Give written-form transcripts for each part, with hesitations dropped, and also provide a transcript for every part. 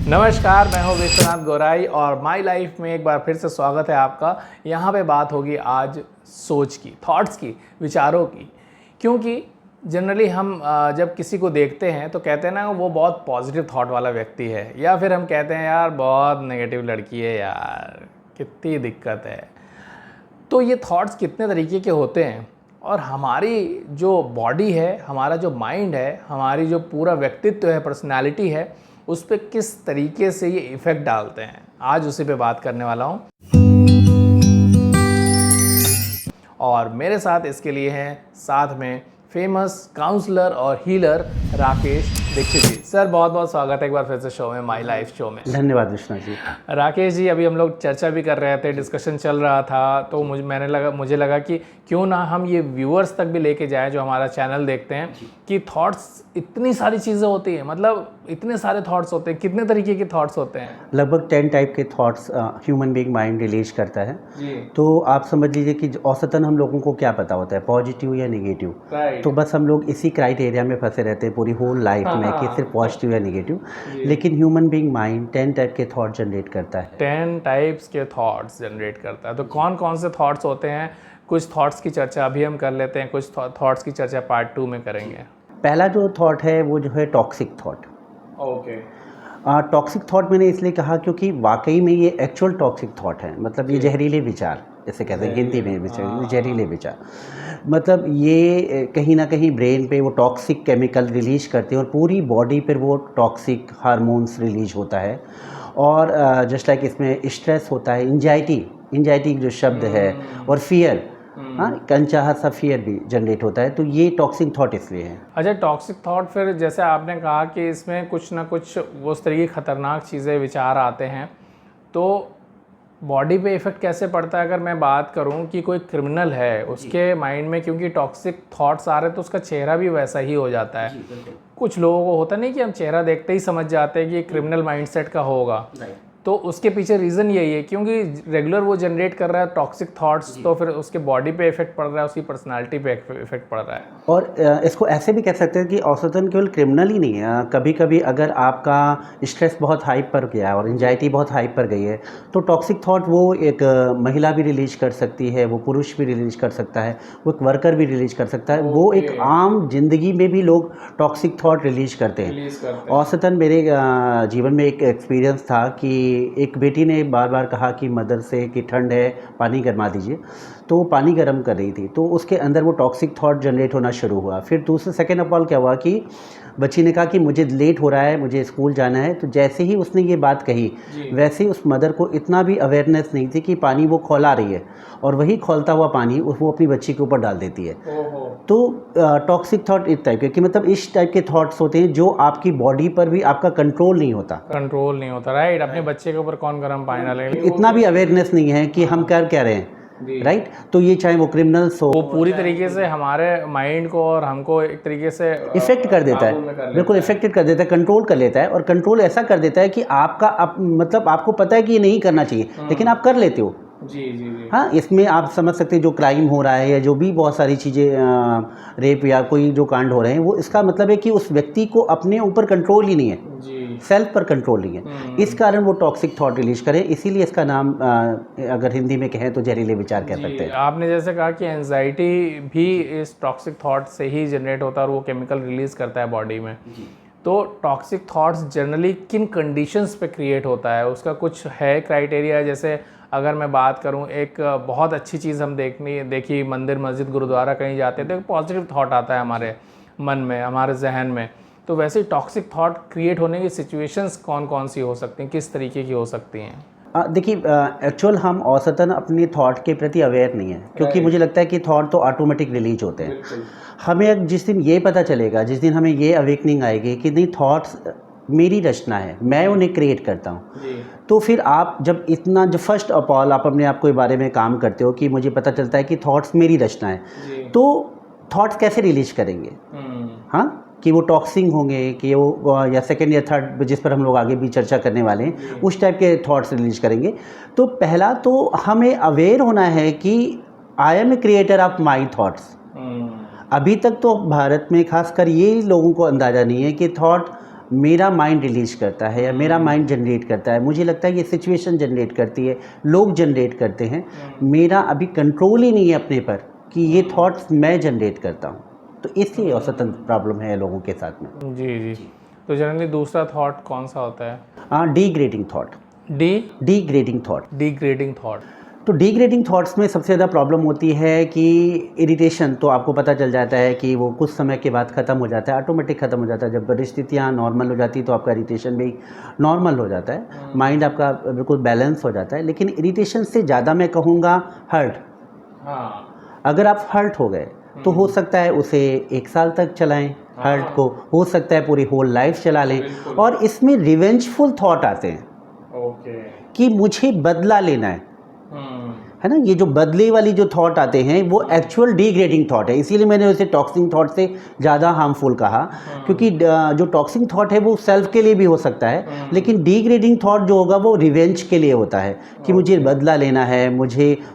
नमस्कार, मैं हूं विश्वनाथ गौराई और माई लाइफ में एक बार फिर से स्वागत है आपका। यहाँ पे बात होगी आज सोच की, थॉट्स की, विचारों की। क्योंकि जनरली हम जब किसी को देखते हैं तो कहते हैं ना वो बहुत पॉजिटिव थॉट वाला व्यक्ति है, या फिर हम कहते हैं यार बहुत नेगेटिव लड़की है, यार कितनी दिक्कत है। तो ये थॉट्स कितने तरीके के होते हैं और हमारी जो बॉडी है, हमारा जो माइंड है, हमारी जो पूरा व्यक्तित्व है, पर्सनैलिटी है, उस पर किस तरीके से ये इफ़ेक्ट डालते हैं, आज उसी पे बात करने वाला हूँ। और मेरे साथ इसके लिए हैं साथ में फेमस काउंसलर और हीलर राकेश दीक्षित जी। सर बहुत बहुत स्वागत है एक बार फिर से शो में, माई लाइफ शो में। धन्यवाद विष्णु जी। राकेश जी, अभी हम लोग चर्चा भी कर रहे थे, डिस्कशन चल रहा था, तो मुझे लगा कि क्यों ना हम ये व्यूअर्स तक भी लेके जाएं जो हमारा चैनल देखते हैं कि थॉट्स इतनी सारी चीज़ें होती हैं, मतलब इतने सारे थॉट्स होते हैं। कितने तरीके के थॉट्स होते हैं? लगभग 10 टाइप के thoughts human being mind release करता है जी। तो आप समझ लीजिए कि औसतन हम लोगों को क्या पता होता है, पॉजिटिव या नेगेटिव। तो बस हम लोग इसी क्राइटेरिया में फंसे रहते हैं पूरी होल लाइफ में कि सिर्फ पॉजिटिव या नेगेटिव। लेकिन ह्यूमन बीइंग माइंड 10 टाइप के थॉट जनरेट करता है। 10 टाइप्स के थॉट्स जनरेट करता है। तो कौन कौन से थॉट्स होते हैं? कुछ थॉट्स की चर्चा अभी हम कर लेते हैं, कुछ थॉट्स की चर्चा पार्ट 2 में करेंगे। पहला जो थॉट है वो जो है toxic thought. Okay. Toxic thought मैंने इसलिए कहा क्योंकि वाकई में ये एक्चुअल टॉक्सिक थॉट है, मतलब ये जहरीले विचार, जैसे कहते हैं हिंदी में विचार, जहरीले विचार। मतलब ये कहीं ना कहीं ब्रेन पे वो टॉक्सिक केमिकल रिलीज करते हैं और पूरी बॉडी पर वो टॉक्सिक हार्मोन्स रिलीज होता है। और जस्ट लाइक इसमें स्ट्रेस होता है, इंजाइटी जो शब्द है, और फियर, हाँ, अनचाहा सा फियर भी जनरेट होता है। तो ये टॉक्सिक थॉट इसलिए है। अच्छा, टॉक्सिक थॉट, फिर जैसे आपने कहा कि इसमें कुछ ना कुछ उस तरह की खतरनाक चीज़ें, विचार आते हैं, तो बॉडी पे इफ़ेक्ट कैसे पड़ता है? अगर मैं बात करूं कि कोई क्रिमिनल है, उसके माइंड में क्योंकि टॉक्सिक थॉट्स आ रहे हैं तो उसका चेहरा भी वैसा ही हो जाता है। कुछ लोगों को होता नहीं कि हम चेहरा देखते ही समझ जाते हैं कि क्रिमिनल माइंडसेट का होगा, तो उसके पीछे रीज़न यही है क्योंकि रेगुलर वो जनरेट कर रहा है टॉक्सिक थॉट्स, तो फिर उसके बॉडी पे इफेक्ट पड़ रहा है, उसकी पर्सनालिटी पे इफेक्ट पड़ रहा है। और इसको ऐसे भी कह सकते हैं कि औसतन केवल क्रिमिनल ही नहीं है, कभी कभी अगर आपका स्ट्रेस बहुत हाई पर गया है और एंजाइटी बहुत हाई पर गई है तो टॉक्सिक थॉट वो एक महिला भी रिलीज कर सकती है, वो पुरुष भी रिलीज कर सकता है, वो एक वर्कर भी रिलीज कर सकता है। वो एक आम जिंदगी में भी लोग टॉक्सिक थॉट रिलीज करते हैं। औसतन मेरे जीवन में एक एक्सपीरियंस था कि एक बेटी ने बार बार कहा कि मदर से कि ठंड है, पानी गर्मा दीजिए। तो वो पानी गर्म कर रही थी, तो उसके अंदर वो टॉक्सिक थॉट जनरेट होना शुरू हुआ। फिर दूसरे सेकेंड ऑफ ऑल क्या हुआ कि बच्ची ने कहा कि मुझे लेट हो रहा है, मुझे स्कूल जाना है। तो जैसे ही उसने ये बात कही, वैसे ही उस मदर को इतना भी अवेयरनेस नहीं थी कि पानी वो खौला रही है, और वही खौलता हुआ पानी वो अपनी बच्ची के ऊपर डाल देती है। तो टॉक्सिक थॉट इस टाइप के, कि मतलब इस टाइप के थॉट्स होते हैं जो आपकी बॉडी पर भी आपका कंट्रोल नहीं होता। राइट। अपने बच्चे के ऊपर कौन गर्म पानी डालेगा? इतना भी अवेयरनेस नहीं है कि हम कर क्या रहे हैं, राइट। तो ये चाहे वो क्रिमिनल्स हो, वो पूरी तरीके से हमारे माइंड को और हमको एक तरीके से इफेक्ट कर देता है, बिल्कुल इफेक्टेड कर देता है, कंट्रोल कर लेता है। और कंट्रोल ऐसा कर देता है कि मतलब आपको पता है कि ये नहीं करना चाहिए, लेकिन आप कर लेते हो। जी। हाँ, इसमें आप समझ सकते हैं जो क्राइम हो रहा है या जो भी बहुत सारी चीज़ें, रेप या कोई जो कांड हो रहे हैं, वो इसका मतलब है कि उस व्यक्ति को अपने ऊपर कंट्रोल ही नहीं है, सेल्फ पर कंट्रोल नहीं है। इस कारण वो टॉक्सिक थॉट रिलीज करें, इसीलिए इसका नाम अगर हिंदी में कहें तो जहरीले विचार कह सकते हैं। आपने जैसे कहा कि एंजाइटी भी इस टॉक्सिक थॉट से ही जनरेट होता है और वो केमिकल रिलीज करता है बॉडी में। तो टॉक्सिक थॉट्स जनरली किन कंडीशंस पे क्रिएट होता है? उसका कुछ है क्राइटेरिया? जैसे अगर मैं बात करूं, एक बहुत अच्छी चीज़ हम देखी, मंदिर, मस्जिद, गुरुद्वारा कहीं जाते हैं तो एक पॉजिटिव थॉट आता है हमारे मन में, हमारे जहन में। तो वैसे ही टॉक्सिक थॉट क्रिएट होने की सिचुएशंस कौन कौन सी हो सकती हैं, किस तरीके की हो सकती हैं? देखिए, एक्चुअल हम औसतन अपने थॉट के प्रति अवेयर नहीं है, क्योंकि मुझे लगता है कि थॉट तो ऑटोमेटिक रिलीज होते हैं। हमें जिस दिन ये पता चलेगा, जिस दिन हमें ये अवेकनिंग आएगी कि नहीं, थॉट्स मेरी रचना है, मैं उन्हें क्रिएट करता हूँ, तो फिर आप जब फर्स्ट ऑफ ऑल आप अपने आप के बारे में काम करते हो कि मुझे पता चलता है कि थॉट्स मेरी रचना है, तो थॉट्स कैसे रिलीज करेंगे? हाँ, कि वो टॉक्सिंग होंगे, कि वो या सेकेंड या थर्ड, जिस पर हम लोग आगे भी चर्चा करने वाले हैं, उस टाइप के थॉट्स रिलीज करेंगे। तो पहला तो हमें अवेयर होना है कि I am a creator of my thoughts. अभी तक तो भारत में खासकर ये लोगों को अंदाज़ा नहीं है कि थॉट मेरा माइंड रिलीज करता है या मेरा माइंड जनरेट करता है, मुझे लगता है ये सिचुएशन जनरेट करती है, लोग जनरेट करते हैं, मेरा अभी कंट्रोल ही नहीं है अपने पर कि ये थॉट्स मैं जनरेट करता हूँ। तो इसलिए औसतन प्रॉब्लम है लोगों के साथ में। जी जी। तो जनरली दूसरा थॉट कौन सा होता है? हाँ, डीग्रेडिंग थॉट। डीग्रेडिंग थॉट। Degrading thought. तो डीग्रेडिंग थॉट्स में सबसे ज़्यादा प्रॉब्लम होती है कि इरिटेशन, तो आपको पता चल जाता है कि वो कुछ समय के बाद ख़त्म हो जाता है, ऑटोमेटिक ख़त्म हो जाता है। जब परिस्थितियाँ नॉर्मल हो जाती है तो आपका इरिटेशन भी नॉर्मल हो जाता है, माइंड आपका बिल्कुल बैलेंस हो जाता है। लेकिन इरिटेशन से ज़्यादा मैं कहूँगा हर्ट। हाँ। अगर आप हर्ट हो गए तो हो सकता है उसे 1 साल तक चलाएं, हर्ट को, हो सकता है पूरी होल लाइफ चला लें। और इसमें रिवेंजफुल थॉट आते हैं ओके। कि मुझे बदला लेना है ना। ये जो बदले वाली जो थॉट आते हैं वो एक्चुअल डीग्रेडिंग थॉट है, इसीलिए मैंने उसे टॉक्सिक थॉट से ज़्यादा हार्मफुल कहा। क्योंकि जो टॉक्सिक थॉट है वो सेल्फ के लिए भी हो सकता है, लेकिन डीग्रेडिंग थॉट जो होगा वो रिवेंज के लिए होता है कि मुझे बदला लेना है,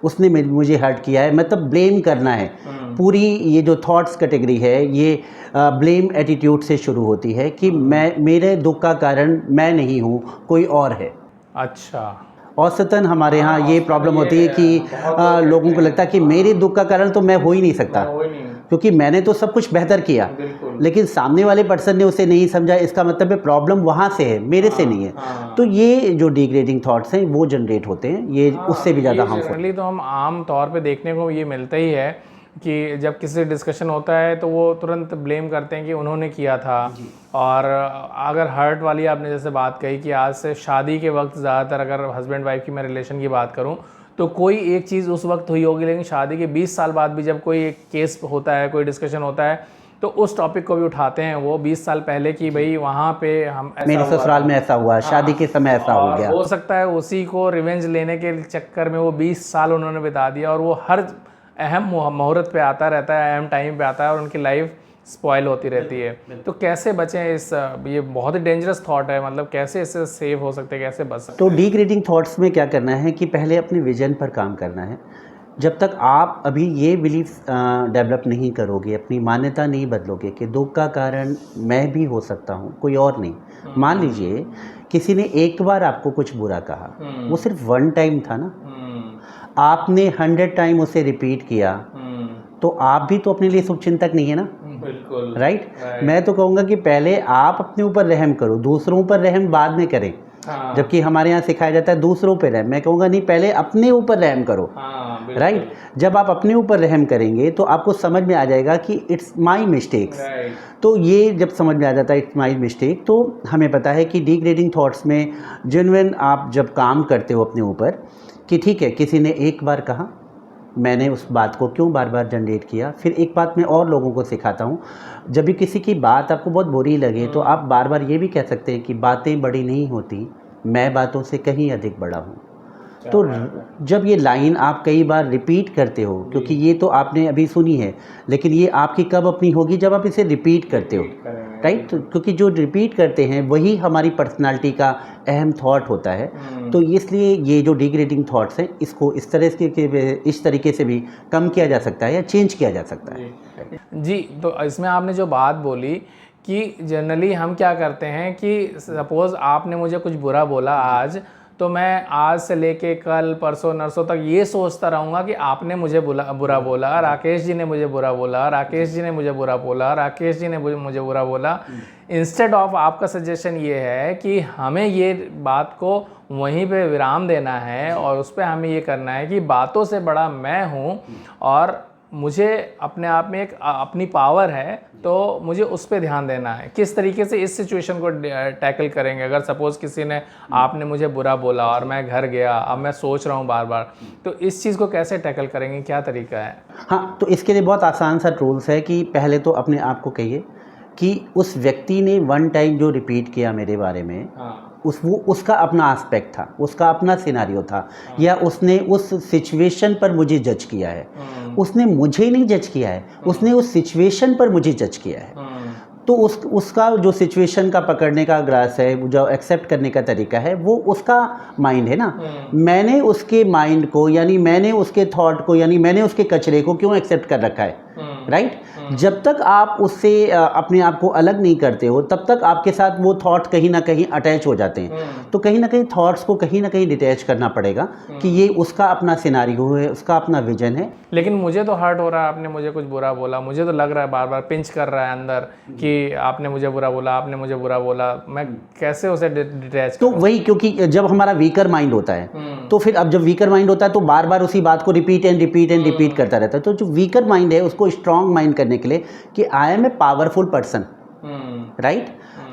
उसने मुझे हर्ट किया है, मतलब ब्लेम करना है। पूरी ये जो थॉट्स कैटेगरी है ये ब्लेम एटीट्यूड से शुरू होती है कि मेरे दुख का कारण मैं नहीं हूँ, कोई और है। अच्छा। औसतन हमारे यहाँ ये प्रॉब्लम होती है कि लोगों को लगता है कि मेरे दुख का कारण तो मैं हो ही नहीं सकता, क्योंकि मैंने तो सब कुछ बेहतर किया, लेकिन सामने वाले पर्सन ने उसे नहीं समझा, इसका मतलब है प्रॉब्लम वहाँ से है, मेरे से नहीं है। तो ये जो डिग्रेडिंग थॉट्स हैं वो जनरेट होते हैं, ये उससे भी ज़्यादा हार्मफुल। जनरली तो हम आम तौर पे देखने को ये मिलता ही है कि जब किसी से डिस्कशन होता है तो वो तुरंत ब्लेम करते हैं कि उन्होंने किया था। और अगर हर्ट वाली आपने जैसे बात कही कि आज से शादी के वक्त ज़्यादातर, अगर हस्बैंड वाइफ की मैं रिलेशन की बात करूं तो कोई एक चीज़ उस वक्त हुई होगी, लेकिन शादी के 20 साल बाद भी जब कोई एक केस होता है, कोई डिस्कशन होता है, तो उस टॉपिक को भी उठाते हैं वो 20 साल पहले कि भाई वहाँ पे हम मेरे ससुराल में ऐसा हुआ, शादी के समय ऐसा हो गया। हो सकता है उसी को रिवेंज लेने के चक्कर में वो 20 साल उन्होंने बिता दिया, और वो हर अहम मुहूर्त पे आता रहता है, अहम टाइम पे आता है, और उनकी लाइफ स्पॉइल होती रहती है। तो कैसे बचें इस, ये बहुत ही डेंजरस थॉट है, मतलब कैसे इससे सेव हो सकते हैं, कैसे बच सकते हैं? तो डिग्रेडिंग थॉट्स में क्या करना है कि पहले अपने विजन पर काम करना है। जब तक आप अभी ये बिलीफ डेवलप नहीं करोगे, अपनी मान्यता नहीं बदलोगे कि दुख का कारण मैं भी हो सकता हूँ, कोई और नहीं। मान लीजिए किसी ने एक बार आपको कुछ बुरा कहा, वो सिर्फ 1 टाइम था ना, आपने 100 टाइम उसे रिपीट किया, तो आप भी तो अपने लिए शुभचिंतक नहीं है ना। बिल्कुल राइट। मैं तो कहूँगा कि पहले आप अपने ऊपर रहम करो, दूसरों पर रहम बाद में करें। जबकि हमारे यहाँ सिखाया जाता है दूसरों पर रहम, मैं कहूँगा नहीं, पहले अपने ऊपर रहम करो। राइट। जब आप अपने ऊपर रहम करेंगे तो आपको समझ में आ जाएगा कि इट्स माई मिस्टेक्स। तो ये जब समझ में आ जाता है इट्स माई मिस्टेक, तो हमें पता है कि डिग्रेडिंग थॉट्स में जेन्युइन आप जब काम करते हो अपने ऊपर कि ठीक है, किसी ने एक बार कहा, मैंने उस बात को क्यों बार बार जनरेट किया। फिर एक बात मैं और लोगों को सिखाता हूँ, जब भी किसी की बात आपको बहुत बुरी लगे तो आप बार बार ये भी कह सकते हैं कि बातें बड़ी नहीं होती, मैं बातों से कहीं अधिक बड़ा हूँ। तो जब ये लाइन आप कई बार रिपीट करते हो, क्योंकि ये तो आपने अभी सुनी है, लेकिन ये आपकी कब अपनी होगी, जब आप इसे रिपीट करते हो। राइट। तो क्योंकि जो रिपीट करते हैं वही हमारी पर्सनालिटी का अहम थॉट होता है। तो इसलिए ये जो डिग्रेडिंग थॉट्स हैं इसको इस तरीके से भी कम किया जा सकता है या चेंज किया जा सकता है। जी। तो इसमें आपने जो बात बोली कि जनरली हम क्या करते हैं कि सपोज़ आपने मुझे कुछ बुरा बोला आज, तो मैं आज से लेके कल परसों नरसों तक ये सोचता रहूँगा कि आपने मुझे बुरा बोला, राकेश जी ने मुझे बुरा बोला, राकेश जी ने मुझे बुरा बोला, राकेश जी ने मुझे बुरा बोला। इंस्टेड ऑफ आपका सजेशन ये है कि हमें ये बात को वहीं पे विराम देना है, और उस पर हमें ये करना है कि बातों से बड़ा मैं हूँ, और मुझे अपने आप में एक अपनी पावर है, तो मुझे उस पर ध्यान देना है। किस तरीके से इस सिचुएशन को टैकल करेंगे? अगर सपोज़ किसी ने, आपने मुझे बुरा बोला और मैं घर गया, अब मैं सोच रहा हूँ बार बार, तो इस चीज़ को कैसे टैकल करेंगे, क्या तरीका है? हाँ, तो इसके लिए बहुत आसान सा रूल्स है कि पहले तो अपने आप को कहिए कि उस व्यक्ति ने 1 टाइम जो रिपीट किया मेरे बारे में, उसका अपना एस्पेक्ट था, उसका अपना सिनारियो था, या उसने उस सिचुएशन पर मुझे जज किया है। उसने मुझे नहीं जज किया है, उसने उस सिचुएशन पर मुझे जज किया है। तो उसका जो सिचुएशन का पकड़ने का ग्रास है, जो एक्सेप्ट करने का तरीका है, वो उसका माइंड है ना। मैंने उसके माइंड को, यानी मैंने उसके थॉट को, यानी मैंने उसके कचरे को क्यों एक्सेप्ट कर रखा है? राइट। जब तक आप उससे अपने आप को अलग नहीं करते हो तब तक आपके साथ वो थॉट कहीं ना कहीं अटैच हो जाते हैं। तो कहीं ना कहीं थॉट्स को कहीं ना कहीं डिटैच करना पड़ेगा कि ये उसका अपना सिनारियो है, उसका अपना विजन है। लेकिन मुझे तो हर्ट हो रहा है, आपने मुझे कुछ बुरा बोला, मुझे तो लग रहा है बार बार पिंच कर रहा है अंदर कि आपने मुझे बुरा बोला, आपने मुझे बुरा बोला, मैं कैसे उसे डिटैच तो वही, क्योंकि जब हमारा वीकर माइंड होता है तो फिर अब जब वीकर माइंड होता है तो बार बार उसी बात को repeat and repeat and repeat करता रहता है। तो जो वीकर माइंड है उसको स्ट्रांग माइंड करने के लिए कि I am a powerful person, right.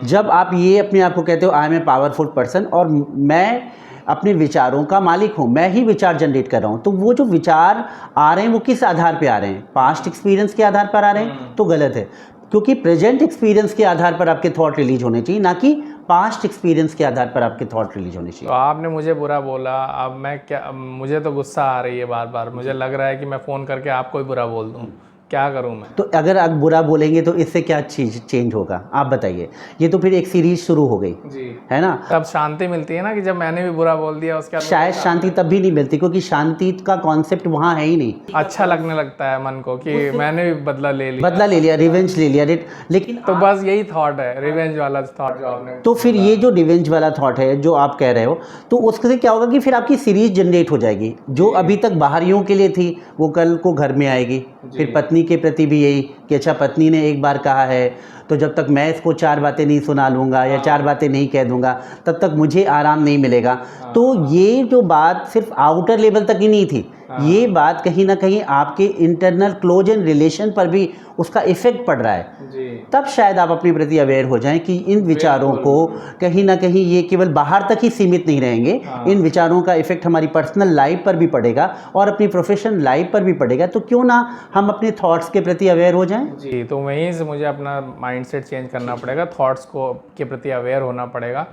जब आप ये अपने आप को कहते हो I am a powerful person और मैं अपने विचारों का मालिक हूँ, मैं ही विचार जनरेट कर रहा हूँ, तो वो जो विचार आ रहे हैं वो किस आधार पे आ रहे हैं? पास्ट एक्सपीरियंस के आधार पर आ रहे हैं तो गलत है, क्योंकि प्रेजेंट एक्सपीरियंस के आधार पर आपके थॉट रिलीज होने चाहिए, ना कि पास्ट एक्सपीरियंस के आधार पर आपके थॉट रिलीज होने तो चाहिए। आपने मुझे बुरा बोला, अब मैं क्या, मुझे तो गुस्सा आ रही है बार बार, मुझे लग रहा है कि मैं फ़ोन करके आपको ही बुरा बोल दूँ, क्या करूँ मैं? तो अगर आप बुरा बोलेंगे तो इससे क्या चीज़ चेंज होगा आप बताइए? ये तो फिर एक सीरीज शुरू हो गई, जी, है ना। तब शांति मिलती है ना कि जब मैंने भी बुरा बोल दिया उसके बाद शायद शांति तब भी नहीं मिलती क्योंकि शांति का कॉन्सेप्ट वहाँ है ही नहीं। अच्छा लगने लगता है मन को कि मैंने भी बदला ले लिया, बदला ले लिया, रिवेंज ले लिया, लेकिन तो बस यही थॉट है, रिवेंज वाला थॉट जो आपने। तो फिर ये जो रिवेंज वाला थॉट है जो आप कह रहे हो, तो उससे क्या होगा कि फिर आपकी सीरीज जनरेट हो जाएगी। जो अभी तक बाहरियों के लिए थी वो कल को घर में आएगी। फिर पत्नी के प्रति भी यही कि अच्छा पत्नी ने एक बार कहा है तो जब तक मैं इसको 4 बातें नहीं सुना लूँगा या 4 बातें नहीं कह दूँगा तब तक मुझे आराम नहीं मिलेगा। तो ये जो बात सिर्फ आउटर लेवल तक ही नहीं थी, ये बात कहीं ना कहीं आपके इंटरनल क्लोज एंड रिलेशन पर भी उसका इफेक्ट पड़ रहा है जी। तब शायद आप अपने प्रति अवेयर हो जाएं कि इन विचारों को कहीं ना कहीं ये केवल बाहर तक ही सीमित नहीं रहेंगे। इन विचारों का इफेक्ट हमारी पर्सनल लाइफ पर भी पड़ेगा और अपनी प्रोफेशनल लाइफ पर भी पड़ेगा। तो क्यों ना हम अपने थॉट्स के प्रति अवेयर हो जाएं। जी, तो वहीं से मुझे अपना माइंडसेट चेंज करना पड़ेगा, थॉट्स को के प्रति अवेयर होना पड़ेगा।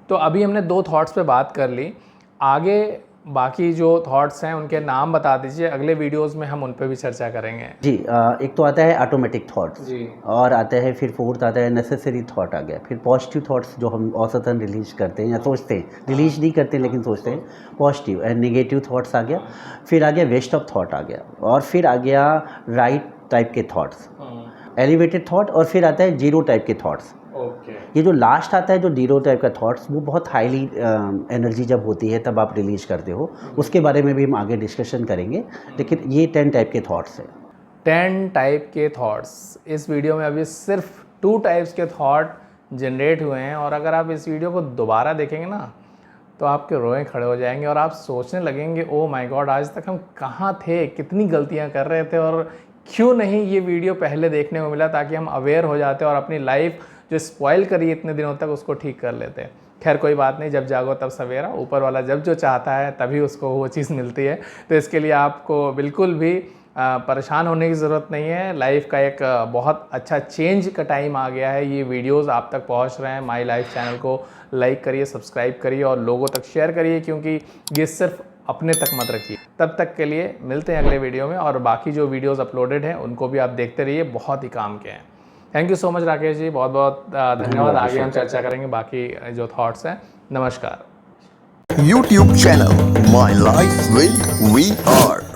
तो अभी हमने 2 थॉट्स पे बात कर ली, आगे बाकी जो थॉट्स हैं उनके नाम बता दीजिए, अगले वीडियोस में हम उन पे भी चर्चा करेंगे। जी, एक तो आता है ऑटोमेटिक थॉट्स जी। और आता है फिर फोर्थ आता है नेसेसरी थॉट आ गया, फिर पॉजिटिव थॉट्स जो हम औसतन रिलीज करते हैं या सोचते हैं, रिलीज नहीं करते लेकिन सोचते हैं, पॉजिटिव एंड नेगेटिव थॉट्स आ गया, फिर आ गया वेस्ट ऑफ थॉट आ गया, और फिर आ गया राइट टाइप के थॉट्स, एलिवेटेड थॉट, और फिर आता है जीरो टाइप के थॉट्स। ओके। ये जो लास्ट आता है जो जीरो टाइप का थॉट्स, वो बहुत हाईली एनर्जी जब होती है तब आप रिलीज करते हो, उसके बारे में भी हम आगे डिस्कशन करेंगे। लेकिन ये 10 टाइप के थॉट्स हैं। 10 टाइप के थॉट्स, इस वीडियो में अभी सिर्फ 2 टाइप्स के थॉट जनरेट हुए हैं, और अगर आप इस वीडियो को दोबारा देखेंगे ना तो आपके रोए खड़े हो जाएंगे और आप सोचने लगेंगे ओ माय गॉड, आज तक हम कहाँ थे, कितनी गलतियाँ कर रहे थे, और क्यों नहीं ये वीडियो पहले देखने को मिला, ताकि हम अवेयर हो जाते और अपनी लाइफ जो स्पॉइल करी इतने दिनों तक उसको ठीक कर लेते। खैर कोई बात नहीं, जब जागो तब सवेरा, ऊपर वाला जब जो चाहता है तभी उसको वो चीज़ मिलती है। तो इसके लिए आपको बिल्कुल भी परेशान होने की ज़रूरत नहीं है। लाइफ का एक बहुत अच्छा चेंज का टाइम आ गया है, ये वीडियोस आप तक पहुंच रहे हैं। माई लाइफ चैनल को लाइक करिए, सब्सक्राइब करिए और लोगों तक शेयर करिए, क्योंकि ये सिर्फ अपने तक मत रखिए। तब तक के लिए मिलते हैं अगले वीडियो में, और बाकी जो वीडियोस अपलोडेड हैं उनको भी आप देखते रहिए, बहुत ही काम के हैं। Thank you so much Rakesh ji, बहुत बहुत धन्यवाद। आगे हम चर्चा करेंगे बाकी जो थॉट्स हैं। नमस्कार। YouTube channel My Life with VR।